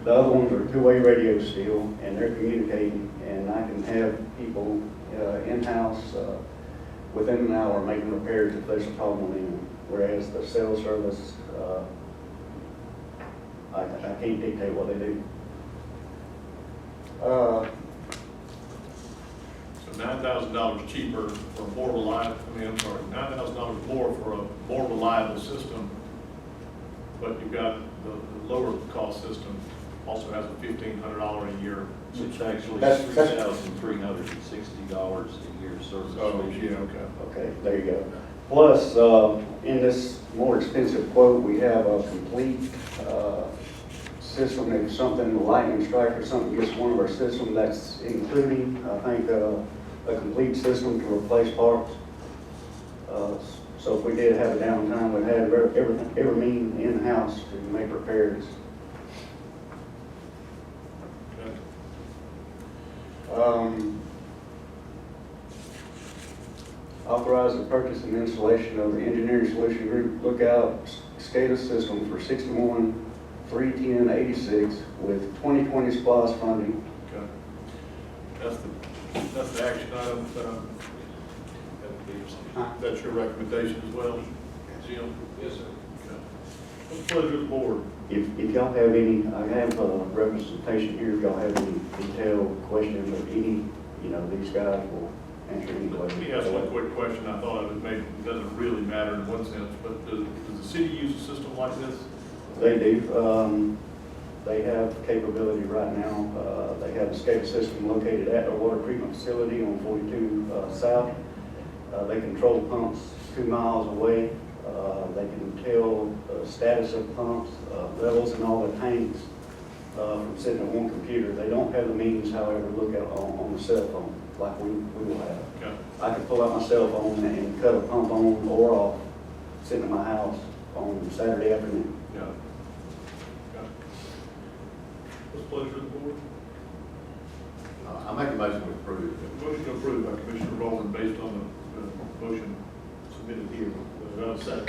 The other ones are two-way radio still, and they're communicating, and I can have people in-house within an hour making repairs if there's a problem with them. Whereas the cell service, I can't dictate what they do. So $9,000 cheaper for more reliable, $9,000 more for a more reliable system, but you've got the lower cost system also has a $1,500 a year. Which actually That's- is $3,360 a year service. Oh, fee. yeah, okay. Okay, there you go. Plus, in this more expensive quote, we have a complete system. If something, lightning strike or something gets one of our systems, that's including, I think, a complete system to replace parts. So if we did have a downtime, we'd have every mean in-house to make repairs. Okay. Authorize the purchase and installation of the Engineering Solution Group Lookout SCADA system for $61,310.86 with 2020 SPOS funding. Okay. That's the action item. That's your recommendation as well, Jim? Yes, sir. Okay. What's the pleasure of the board? If y'all have any, I have a representation here, if y'all have any detailed questions or any, these guys will answer any Let questions. me ask one quick question. I thought it doesn't really matter in one sense, but does the city use a system like this? They do. They have capability right now. They have a SCADA system located at their water treatment facility on 42 South. They control pumps 2 miles away. They can tell the status of pumps, levels in all the tanks from sitting at one computer. They don't have the means, however, to look at on the cell phone like we will have. Okay. I can pull out my cell phone and cut a pump on or off sitting at my house on Saturday afternoon. Yeah. Okay. What's the pleasure of the board? I make a motion to approve. Motion approved by Commissioner Rowland based on the motion submitted here. Got a second?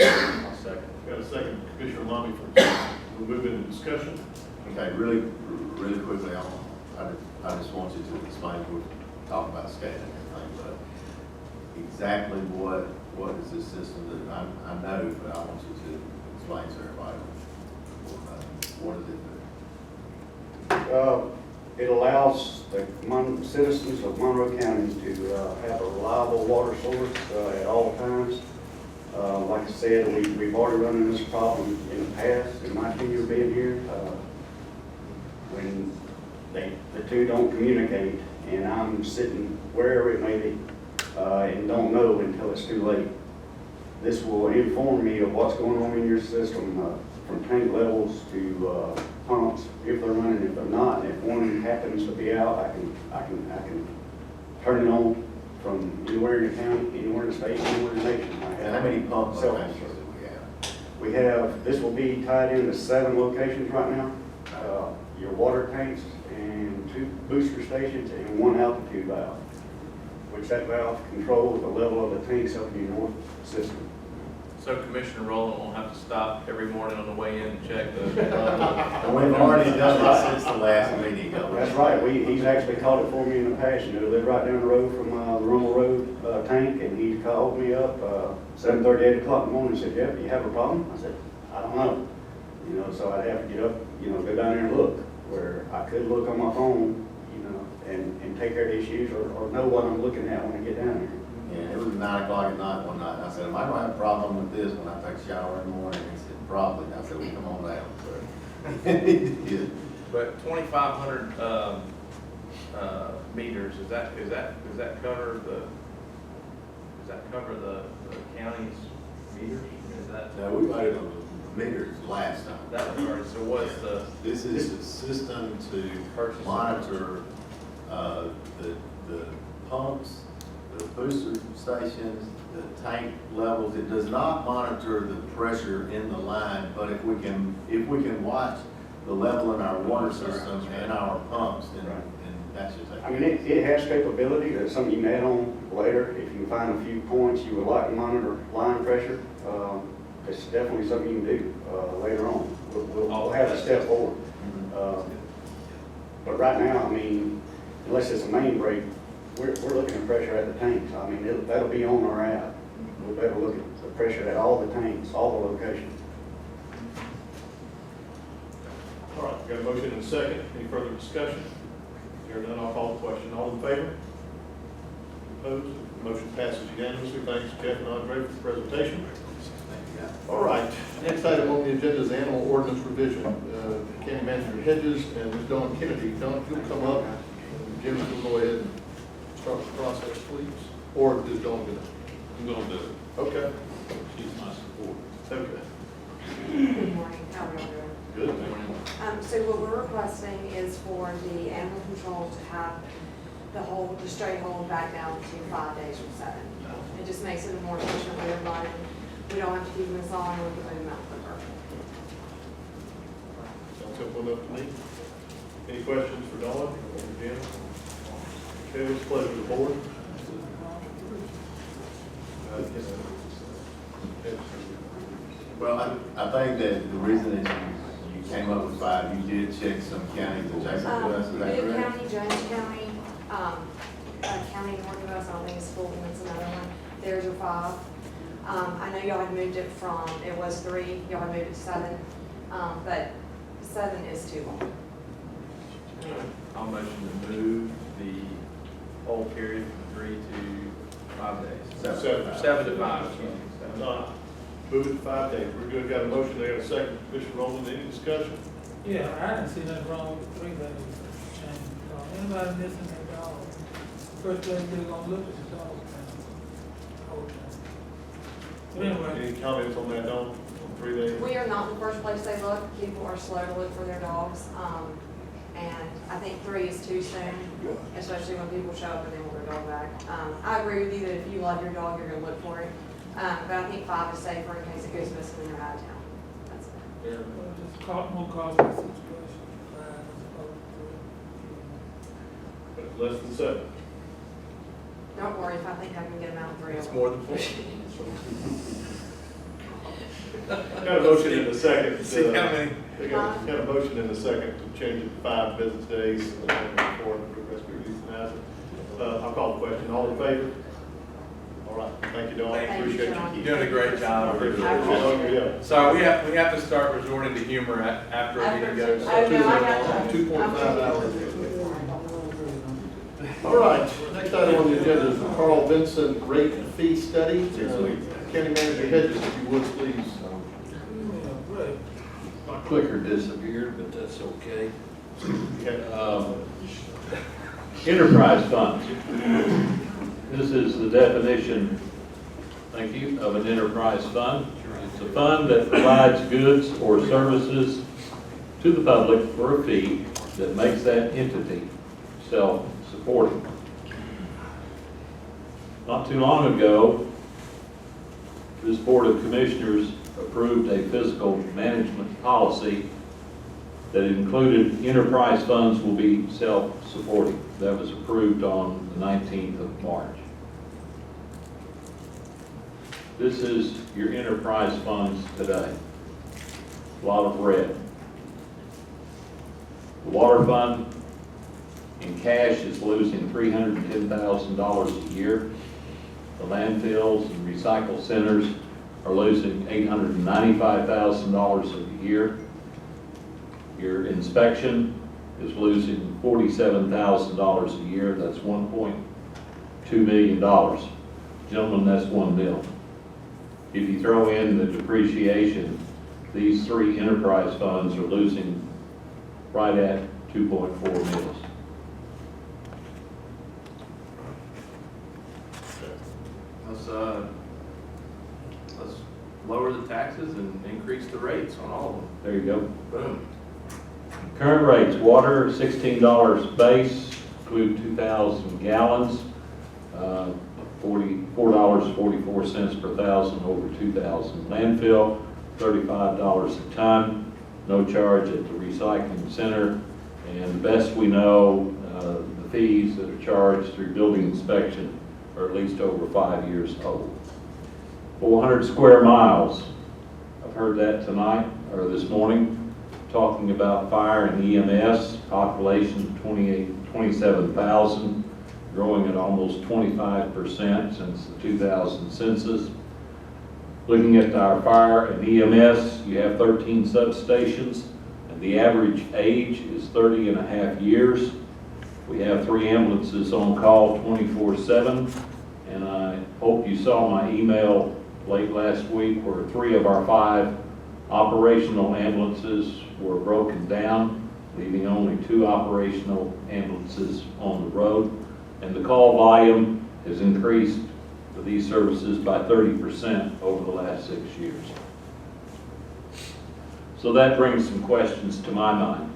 I'll second. Got a second, Commissioner Lamy. We'll move into discussion. Okay, really quickly, I just want you to explain, we're talking about SCADA and everything, but exactly what is this system that I know, but I want you to explain to everybody. What does it do? It allows the citizens of Monroe County to have a reliable water source at all times. Like I said, we've already run into this problem in the past, in my tenure being here, when the two don't communicate, and I'm sitting wherever it may be, and don't know until it's too late. This will inform me of what's going on in your system, from tank levels to pumps, if they're running, if they're not. And if one happens to be out, I can turn it on from anywhere in the county, anywhere in the state, anywhere in the nation. And how many pump Cell locations phone do we have? We have, this will be tied into 7 locations right now. Your water tanks and 2 booster stations and 1 altitude valve, which that valve controls the level of the tanks up in your north system. So Commissioner Rowland won't have to stop every morning on the way in and check the. And we've already done this since the last meeting. That's right. He's actually caught it for me in the past. I live right down the road from the Monroe Road tank, and he called me up 7:30, 8 o'clock in the morning and said, "Jeff, do you have a problem?" I said, "I don't know." So I'd have to get up, go down there and look, where I could look on my phone, and take care of issues or know what I'm looking at when I get down there. Yeah, it was 9 o'clock at night one night, and I said, am I gonna have a problem with this when I take a shower in the morning? He said, probably. And I said, well, come on down, so. Yeah. But 2,500 meters, does that cover the county's meters? Is that? No, we voted on the meters last time. That was already, so what's the? This is a system to monitor the pumps, the booster stations, the tank levels. It does not monitor the pressure in the line, but if we can watch the level in our water system and our pumps, then that should take. I mean, it has capability. That's something you can add on later. If you can find a few points you would like to monitor line pressure, it's definitely something you can do later on. We'll have a step forward. But right now, I mean, unless it's a main break, we're looking at pressure at the tanks. I mean, that'll be on our app. We'll better look at the pressure at all the tanks, all the locations. All right, got a motion and a second. Any further discussion? Here none, I'll call the question. All in favor? Opposed? Motion passes unanimously. Thanks, Jeff and Andre, for the presentation. All right, next item on the agenda is animal ordinance revision. County Manager Hedges and Ms. Dawn Kennedy. Dawn, if you'll come up, and Jim, if you'll go ahead and start the process, please. Or is Dawn gonna? I'm gonna do it. Okay. She's my support. Okay. Good morning, how are you doing? Good. So what we're requesting is for the animal control to have the straight hold back down to 5 days from 7. It just makes it a more efficient way of running. We don't have to keep them as long, we can move them out quicker. Sounds simple enough to me. Any questions for Dawn or Jim? Okay, what's the pleasure of the board? Well, I think that the reason that you came up with 5, you did check some counties adjacent to us, is that Bibb correct? County, Jones County, county north of us, I don't think it's Fulton, it's another one. There's your 5. I know y'all had moved it from, it was 3, y'all had moved it to 7, but 7 is too long. I'll motion to move the whole period from 3 to 5 days. 7 to 5, excuse me. 7 to 5. Move it to 5 days. We're good. Got a motion. They got a second. Commissioner Rowland, any discussion? Yeah, I didn't see nothing wrong with the 3 days change. Anybody missing their dog, first place they're gonna look at the dog. Whole time. But anyway, Any comments on that, Dawn, on 3 days? We are not the first place they look. People are slow to look for their dogs. And I think 3 is too soon, especially when people show up and they want their dog back. I agree with you that if you love your dog, you're gonna look for it. But I think 5 is safer in case it goes missing when you're out of town. That's it. just more costly situation. But it's less than 7. Don't worry, if I think I can get them out in 3 It's of more them. than 4. Got a motion in a second. See how many? They got a motion in a second to change it to 5 business days for the rest of your euthanize it. I'll call the question. All in favor? All right. Thank you, Dawn. Thank you, Appreciate John. you. You're doing a great job. Yeah. Sorry, we have to start resorting to humor after a meeting goes. Oh, no, I got you. 2.5 hours. All right, next item on the agenda is the Carl Vinson rate and fee study. County Manager Hedges, if you would, please. Yeah, great. My clicker disappeared, but that's okay. Okay. Enterprise funds. This is the definition, thank you, of an enterprise fund. It's a fund that provides goods or services to the public for a fee that makes that entity self-supporting. Not too long ago, this Board of Commissioners approved a fiscal management policy that included enterprise funds will be self-supporting. That was approved on the 19th of March. This is your enterprise funds today. A lot of red. The water fund in cash is losing $310,000 a year. The landfills and recycle centers are losing $895,000 a year. Your inspection is losing $47,000 a year. That's $1.2 million. Gentlemen, that's $1 million. If you throw in the depreciation, these 3 enterprise funds are losing right at $2.4 million. Let's lower the taxes and increase the rates on all of them. There you go. Boom. Current rates, water, $16 base, include 2,000 gallons, $44.44 per thousand over 2,000. Landfill, $35 a ton, no charge at the recycling center. And best we know, the fees that are charged through building inspection are at least over 5 years old. 400 square miles, I've heard that tonight, or this morning. talking about fire and EMS, population 27,000, growing at almost 25% since the 2000 census. Looking at our fire and EMS, you have 13 substations, and the average age is 30.5 years. We have 3 ambulances on call 24/7, and I hope you saw my email late last week where 3 of our 5 operational ambulances were broken down, leaving only 2 operational ambulances on the road. And the call volume has increased for these services by 30% over the last 6 years. So that brings some questions to my mind.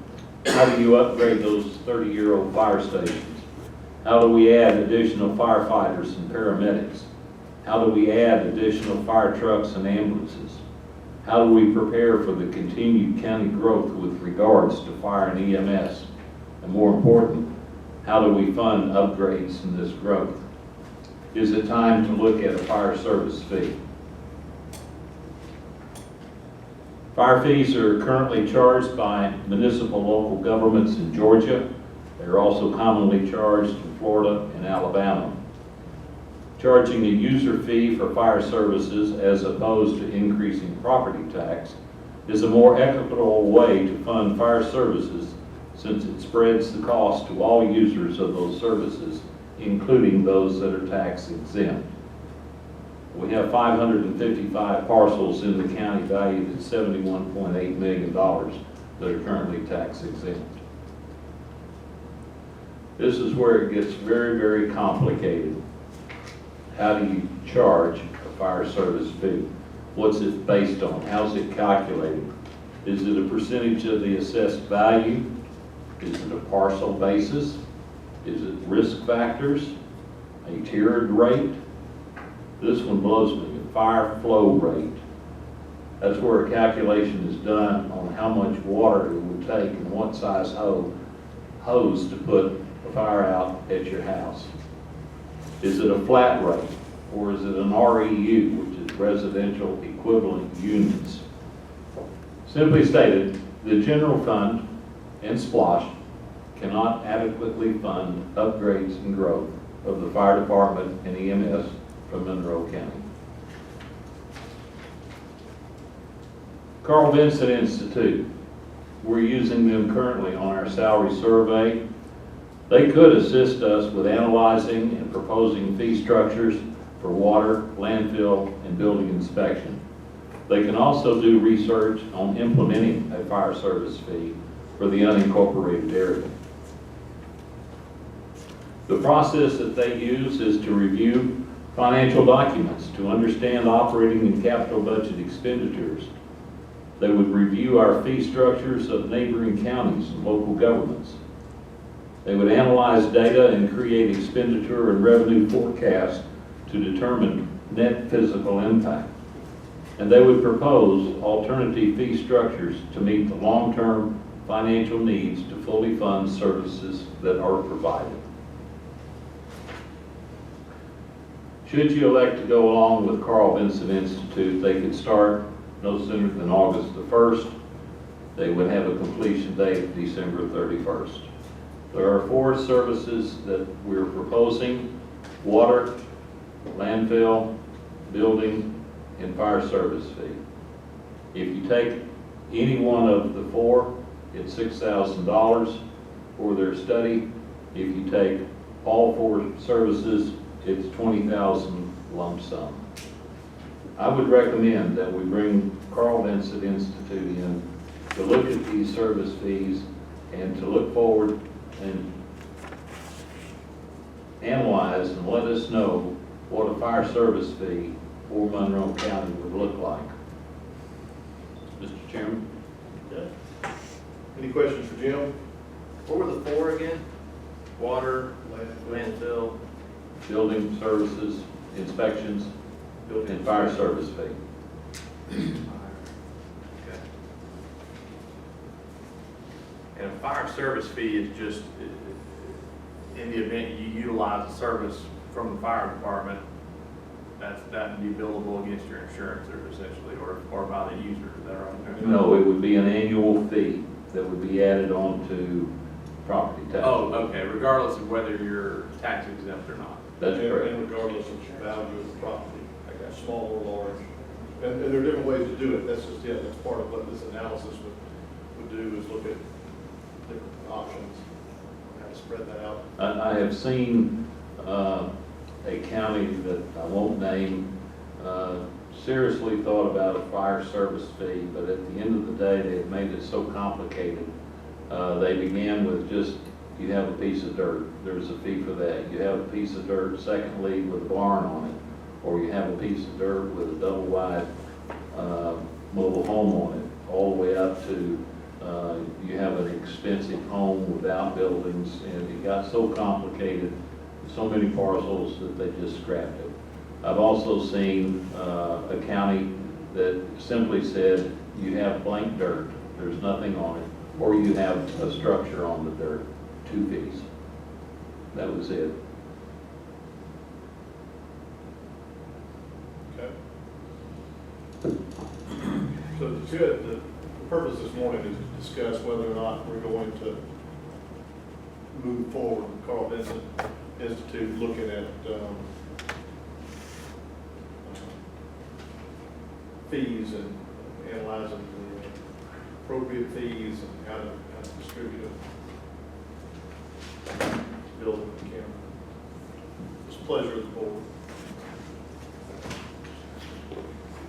How do you upgrade those 30-year-old fire stations? How do we add additional firefighters and paramedics? How do we add additional fire trucks and ambulances? How do we prepare for the continued county growth with regards to fire and EMS? And more important, how do we fund upgrades in this growth? Is it time to look at a fire service fee? Fire fees are currently charged by municipal local governments in Georgia. They are also commonly charged in Florida and Alabama. Charging a user fee for fire services as opposed to increasing property tax is a more equitable way to fund fire services, since it spreads the cost to all users of those services, including those that are tax exempt. We have 555 parcels in the county valued at $71.8 million that are currently tax exempt. This is where it gets very, very complicated. How do you charge a fire service fee? What's it based on? How's it calculated? Is it a percentage of the assessed value? Is it a parcel basis? Is it risk factors? A tiered rate? This one blows me, a fire flow rate. That's where a calculation is done on how much water it would take and what size hose to put a fire out at your house. Is it a flat rate, or is it an REU, which is residential equivalent units? Simply stated, the general fund and SPLOST cannot adequately fund upgrades and growth of the fire department and EMS from Monroe County. Carl Vincent Institute, we're using them currently on our salary survey. They could assist us with analyzing and proposing fee structures for water, landfill, and building inspection. They can also do research on implementing a fire service fee for the unincorporated area. The process that they use is to review financial documents to understand operating and capital budget expenditures. They would review our fee structures of neighboring counties and local governments. They would analyze data and create expenditure and revenue forecasts to determine net physical impact. And they would propose alternative fee structures to meet the long-term financial needs to fully fund services that are provided. Should you elect to go along with Carl Vincent Institute, they could start no sooner than August the 1st. They would have a completion date of December 31st. There are 4 services that we're proposing: water, landfill, building, and fire service fee. If you take any one of the 4, it's $6,000 for their study. If you take all 4 services, it's $20,000 lump sum. I would recommend that we bring Carl Vincent Institute in to look at these service fees and to look forward and analyze and let us know what a fire service fee for Monroe County would look like. Mr. Chairman? Okay. Any questions for Jim? What were the 4 again? Water, landfill, Building services, inspections, and fire service fee. okay. And a fire service fee is just in the event you utilize a service from the fire department, that can be billable against your insurance, or essentially, or by the user, is that right? No, it would be an annual fee that would be added on to property tax. Oh, okay, regardless of whether you're tax exempt or not. That's correct. And regardless of the value of the property, like that small or large. And there are different ways to do it. That's just, yeah, that's part of what this analysis would do, is look at different options, how to spread that out. I have seen a county that I won't name seriously thought about a fire service fee, but at the end of the day, they have made it so complicated. They began with just, you have a piece of dirt, there's a fee for that. You have a piece of dirt, secondly, with a barn on it, or you have a piece of dirt with a double wide mobile home on it, all the way up to you have an expensive home without buildings, and it got so complicated, so many parcels that they just scrapped it. I've also seen a county that simply said, you have blank dirt, there's nothing on it, or you have a structure on the dirt, 2 fees. That was it. Okay. So the purpose this morning is to discuss whether or not we're going to move forward with Carl Vincent Institute looking at fees and analyzing the appropriate fees and how to distribute them. Building the county. It's a pleasure of the board.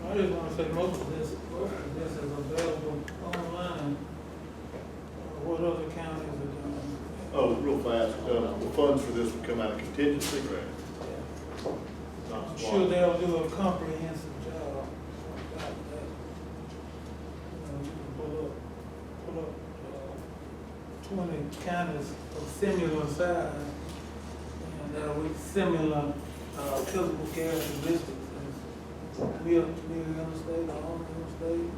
I just want to say most of this is available online. What other counties are doing? Oh, real fast, the funds for this would come out of contingency, right? Not I'm supply. sure they'll do a comprehensive job about that. You can pull up 20 counties of similar size and with similar physical characteristics. We're in the state, all in the state.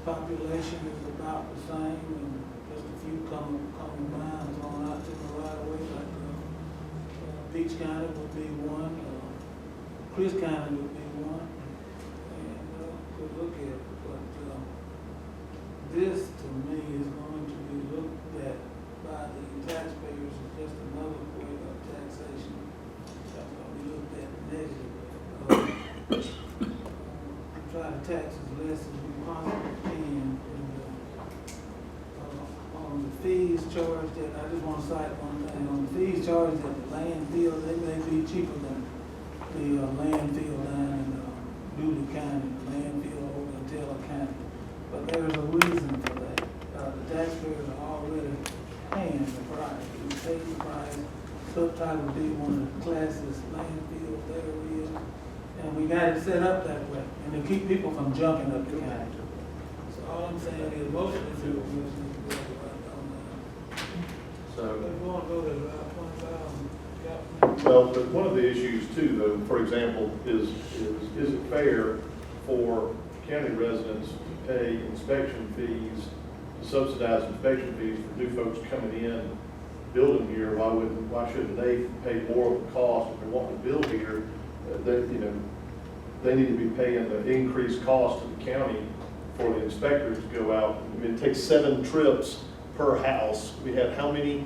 Population is about the same, and just a few common lines on out to the right away. Like Beach County would be one, Chris County would be one, and could look at it. But this, to me, is going to be looked at by the taxpayers as just another way of taxation. That's going to be looked at negatively. Try to tax as less as we possibly can. And, on the fees charged at, I just want to cite one thing, on the fees charged at the landfill, they may be cheaper than the landfill down in Dooley County, the landfill over in Taylor County. But there is a reason for that. The taxpayers are already paying the price. We pay the price. Subtitle would be one of the classiest landfills there is. And we got it set up that way, and to keep people from jumping up the county. So all I'm saying is most of these people just need to go right down there. So, If you want to go to about 20,000, Well, but one of the issues too, though, for example, is it fair for county residents to pay inspection fees, subsidized inspection fees for new folks coming in, building here? Why shouldn't they pay more of the cost if they want to build here? They need to be paying the increased cost to the county for the inspectors to go out. I mean, it takes 7 trips per house. We had how many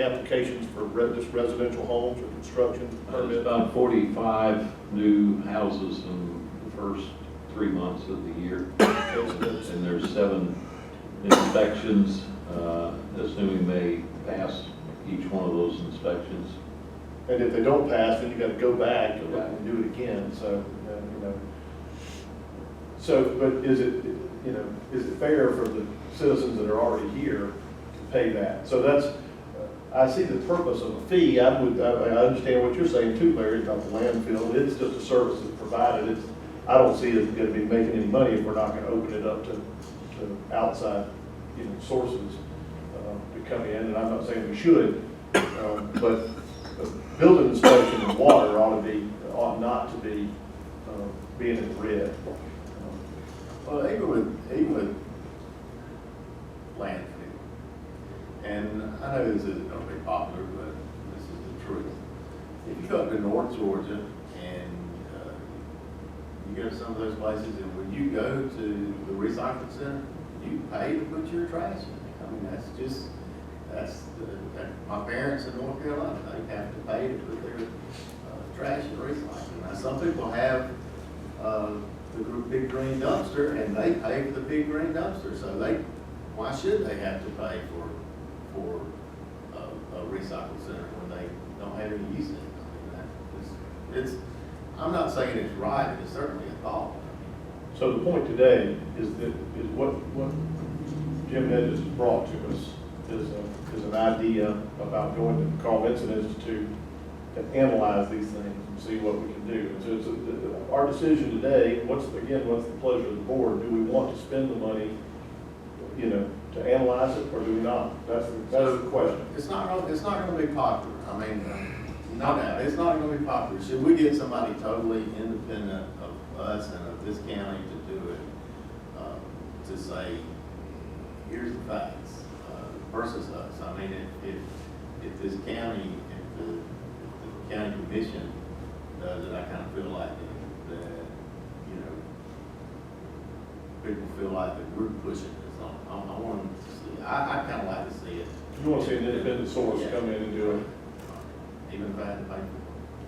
applications for just residential homes or construction There's permit? about 45 new houses in the first 3 months of the year. And there's 7 inspections, assuming they pass each one of those inspections. And if they don't pass, then you got to go back and do it again. So, but is it fair for the citizens that are already here to pay that? So that's, I see the purpose of a fee. I understand what you're saying too, Larry, about the landfill. It's just a service that's provided. I don't see it going to be making any money if we're not going to open it up to outside, sources to come in. And I'm not saying we should, but building inspection and water ought not to be being in the red. Well, even with landfill, and I know this isn't going to be popular, but this is the truth. if you go up to North Georgia and, you go to some of those places, and when you go to the recycling center, you pay to put your trash in. I mean, my parents in North Carolina, they have to pay to put their, trash in recycling. Now, some people have, the big green dumpster, and they pay for the big green dumpster, so why should they have to pay for a recycle center when they don't have any use in it? I mean, I'm not saying it's right, it's certainly a thought. So the point today is what Jim had just brought to us is an idea about going to the Carl Vinson Institute and analyze these things and see what we can do. And so our decision today, what's the pleasure of the board? Do we want to spend the money, to analyze it, or do we not? That's the question. It's not gonna be popular. I mean, no doubt, it's not gonna be popular. Should we get somebody totally independent of us and of this county to do it, to say, here's the facts, versus us? I mean, if this county, if the county commission does it, I kind of feel like that, people feel like that we're pushing this on. I want to see, I kind of like to see it. You want to see an independent source come in and do it? Even if I had to pay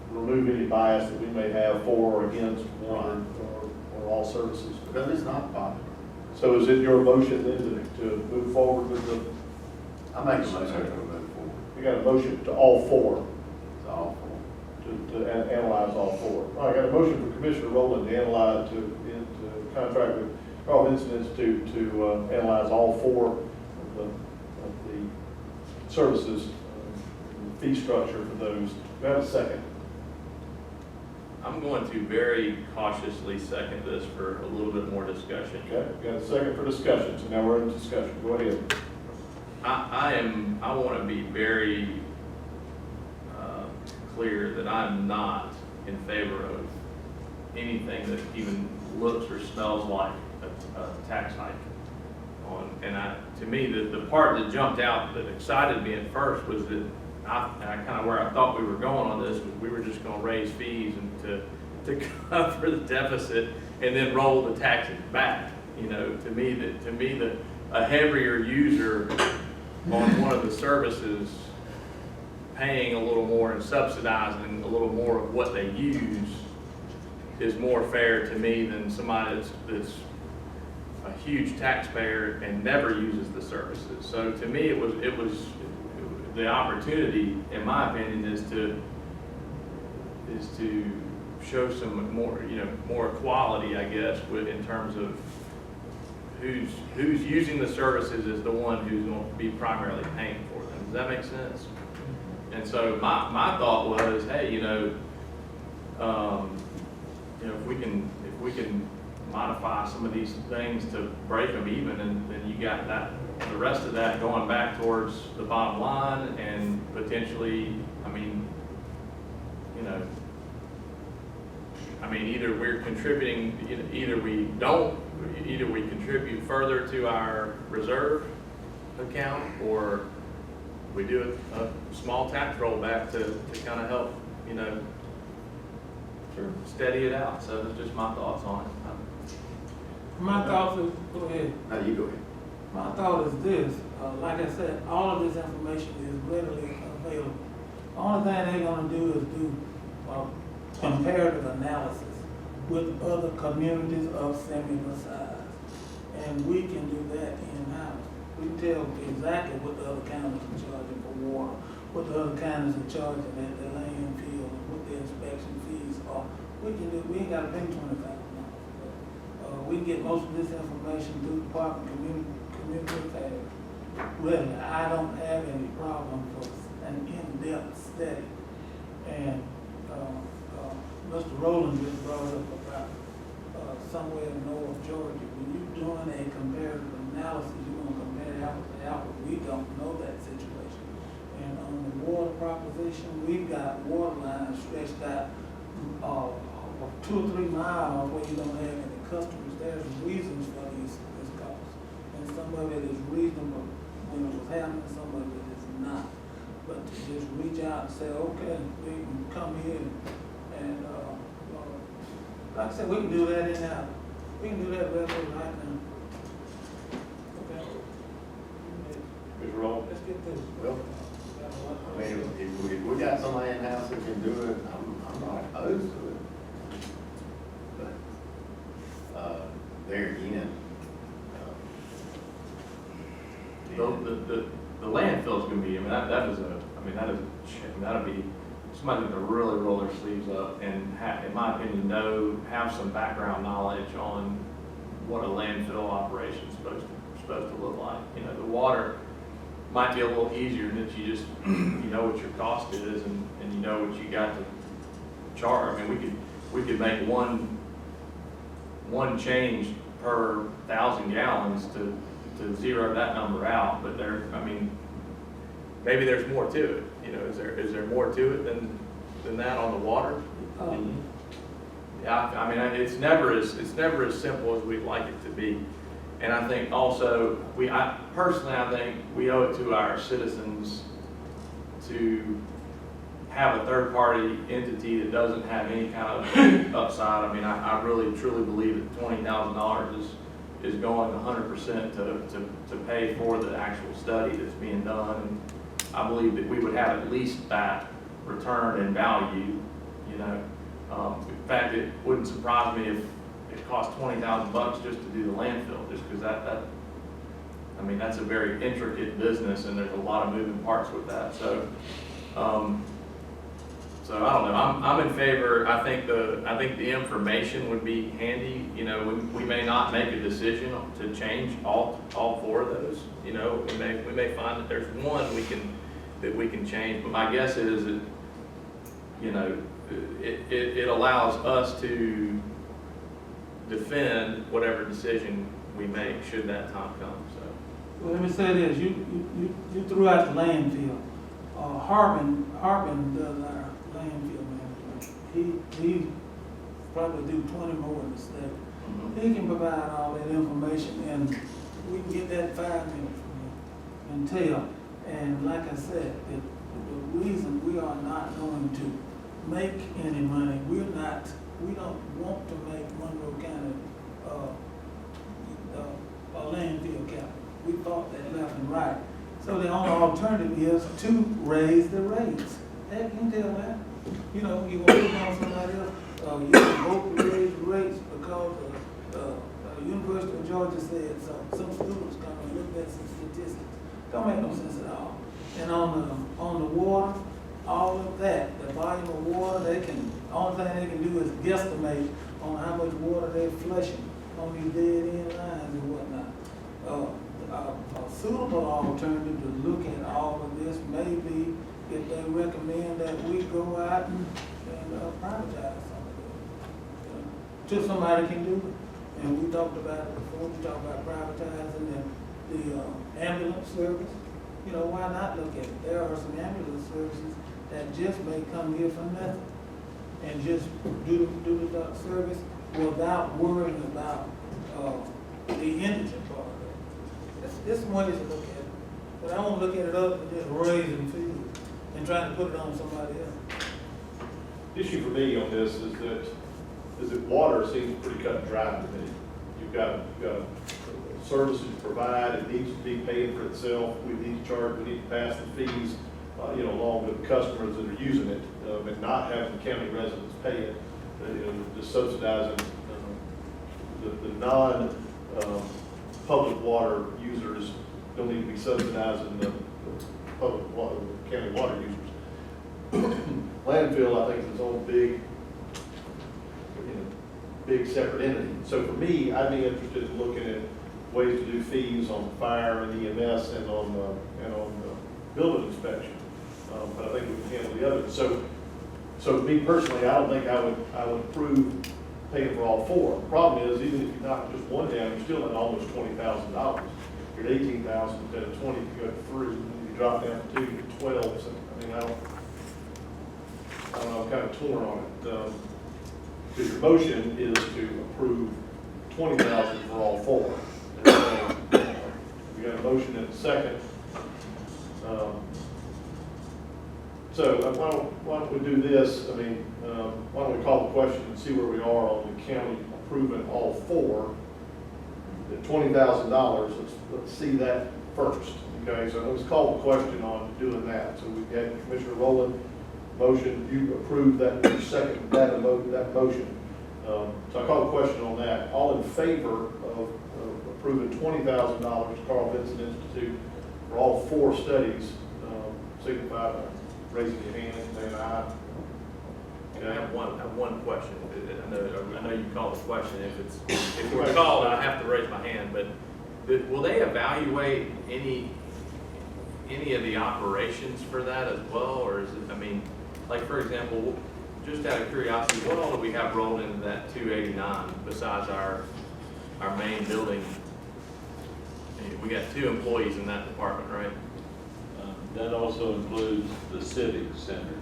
for Remove any bias that we may have for or against one or all services. it. Because it's not popular. So is it your motion then to move forward with the, I make a motion to move forward. you got a motion to all four, It's all for. to analyze all four. All right, I got a motion for Commissioner Rowland to analyze, to contract with Carl Vinson Institute to analyze all four of the services, fee structure for those. Do I have a second? I'm going to very cautiously second this for a little bit more discussion. Okay, got a second for discussion, so now we're in discussion. Go ahead. I want to be very clear that I'm not in favor of anything that even looks or smells like a tax hike. To me, the part that jumped out that excited me at first was that kind of where I thought we were going on this was we were just going to raise fees and to cover the deficit and then roll the taxes back. To me, a heavier user on one of the services paying a little more and subsidizing a little more of what they use is more fair to me than somebody that's a huge taxpayer and never uses the services. So to me, it was the opportunity, in my opinion, is to show some more equality, I guess, in terms of who's using the services is the one who's going to be primarily paying for them. Does that make sense? And so my thought was, hey, if we can modify some of these things to break them even, and then you got the rest of that going back towards the bottom line, and potentially, either we're contributing, either we contribute further to our reserve account, or we do a small tax rollback to kind of help, steady it out. So that's just my thoughts on it. My thoughts is, go ahead. No, you go ahead. My thought is this, like I said, all of this information is readily available. The only thing they're gonna do is do comparative analysis with other communities of similar size. And we can do that in-house. We can tell exactly what the other counties are charging for water, what the other counties are charging at the landfill, and what the inspection fees are. We ain't gotta pay $25. We can get most of this information through the Department of Community Affairs. Really, I don't have any problem for an in-depth study. And Mr. Rowland just brought up about somewhere in North Georgia. When you're doing a comparative analysis, you're going to compare apples to apples. We don't know that situation. And on the water proposition, we've got water lines stretched out 2 or 3 miles where you don't have any customers. There's reasons for this cost. And some of it is reasonable when it was happening, some of it is not. But to just reach out and say, okay, we can come here and, like I said, we can do that we can do that right now. Okay? Mr. Roll? Let's get this. Well, I mean, if we got somebody in-house that can do it, I'm not opposed to it. But, there again, The landfill's gonna be, I mean, that'll be, somebody to really roll their sleeves up and in my opinion, have some background knowledge on what a landfill operation's supposed to look like. You know, the water might be a little easier in that you just, you know what your cost is and you know what you got to charge. I mean, we could make one change per 1,000 gallons to zero that number out, but maybe there's more to it. You know, is there more to it than that on the water? Yeah, I mean, it's never as simple as we'd like it to be. And I think also, I think we owe it to our citizens to have a third-party entity that doesn't have any kind of upside. I mean, I really truly believe that $20,000 is going 100% to pay for the actual study that's being done. And I believe that we would have at least that return in value, you know. In fact, it wouldn't surprise me if it cost $20,000 just to do the landfill, just because I mean, that's a very intricate business and there's a lot of moving parts with that. So, so I don't know. I'm in favor. I think the information would be handy. You know, we may not make a decision to change all four of those. You know, we may find that there's one that we can change. But my guess is that, you know, it allows us to defend whatever decision we make should that time come. So. Well, let me say this, you threw out the landfill. Harbin does our landfill management. He probably do 20 more in the state. Mm-hmm. He can provide all that information and we can get that 5 minutes from him and tell. And like I said, the reason we are not going to make any money, we don't want to make Monroe County a landfill capital. We thought that left and right. So the only alternative is to raise the rates. Heck, you can tell that. You know, you want to put on somebody else, you can vote to raise the rates because the University of Georgia said so. Some students come and look at some statistics. Don't make no sense at all. And on the water, all of that, the volume of water, only thing they can do is guesstimate on how much water they're flushing on these dead end lines and whatnot. A suitable alternative to look at all of this may be if they recommend that we go out and privatize some of it. Till somebody can do it. And we talked about it before, we talked about privatizing the ambulance service. You know, why not look at it? There are some ambulance services that just may come here for nothing and just do the service without worrying about the indigent part of it. There's some ways to look at it, but I won't look at it up and just raising fees and trying to put it on somebody else. The issue for me on this is that water seems pretty cut and dry to me. You've got services to provide, it needs to be paying for itself, we need to charge, we need to pass the fees, along with the customers that are using it, and not having the county residents pay it, just subsidizing the non-public water users don't need to be subsidizing the public water, the county water users. Landfill, I think, is its own big separate entity. So for me, I'd be interested in looking at ways to do fees on fire and EMS and on building inspection. But I think we can handle the others. So me personally, I don't think I would approve paying for all four. The problem is, even if you knock just one down, you're still at almost $20,000. You're at $18,000 instead of 20 if you go to 3. You drop down from 2 to 12. So, I mean, I don't know, I'm kind of torn on it. Because your motion is to approve $20,000 for all four. We got a motion and a second. So why don't we do this? I mean, why don't we call the question and see where we are on the county approving all four at $20,000. Let's see that first. Okay, so let's call the question on doing that. So we had Commissioner Rowland motion, you approved that, you second that motion. So I call the question on that. All in favor of approving $20,000 to Carl Vinson Institute for all four studies, signify by raising your hand and saying aye. I have one question. I know you called the question. If we're called, I have to raise my hand, but will they evaluate any of the operations for that as well? Or is it, I mean, like for example, just out of curiosity, what all do we have rolled into that 289 besides our main building? We got 2 employees in that department, right? That also includes the Civic Center.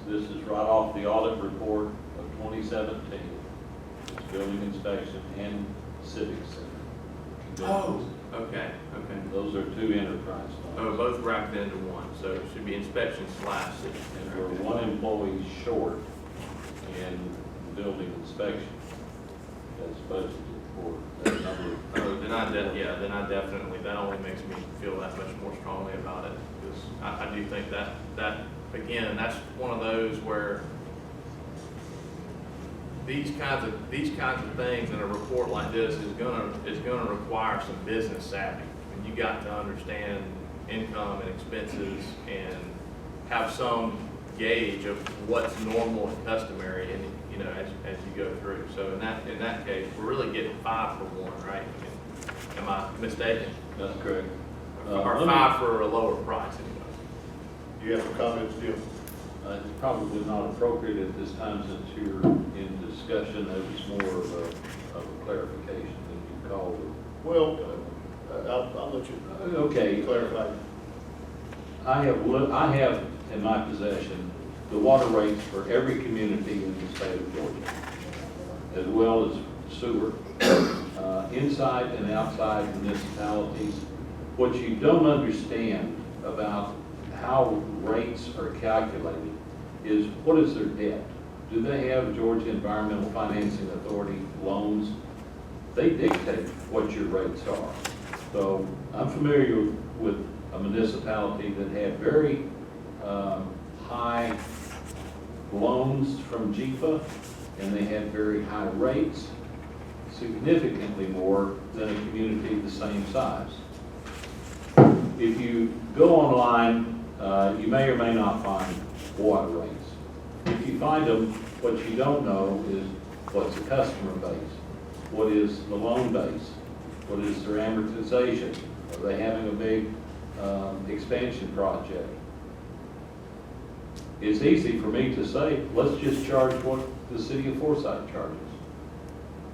This is right off the audit report of 2017. It's building inspection and Civic Center. Oh, okay. Those are 2 enterprise Oh, funds. both wrapped into one, so it should be inspection / Civic And Center. we're 1 employee short in building inspection. That's budgeted for that number. Oh, then I definitely, that only makes me feel that much more strongly about it, because I do think that, again, that's one of those where these kinds of things in a report like this is gonna require some business savvy. And you got to understand income and expenses and have some gauge of what's normal and customary, and you know, as you go through. So in that case, we're really getting 5 for 1, right? Am I mistaken? That's correct. Or let me- 5 for a lower price anyway. Do you have some comments, Jim? It's probably not appropriate at this time since you're in discussion. That was more of a clarification than you called it. Well, I'll let you Okay. clarify. I have in my possession the water rates for every community in the state of Georgia, as well as sewer, inside and outside municipalities. What you don't understand about how rates are calculated is what is their debt? Do they have Georgia Environmental Financing Authority loans? They dictate what your rates are. So I'm familiar with a municipality that had very high loans from GFA, and they had very high rates, significantly more than a community the same size. If you go online, you may or may not find water rates. If you find them, what you don't know is what's the customer base, what is the loan base, what is their amortization, are they having a big expansion project? It's easy for me to say, let's just charge what the city of Forsyth charges.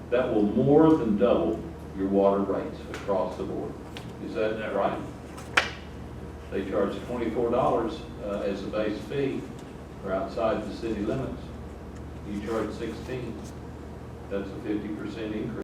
That will more than double your water rates across the board. Is that right? They charge $24 as a base fee for outside the city limits. You charge $16. That's a 50% increase.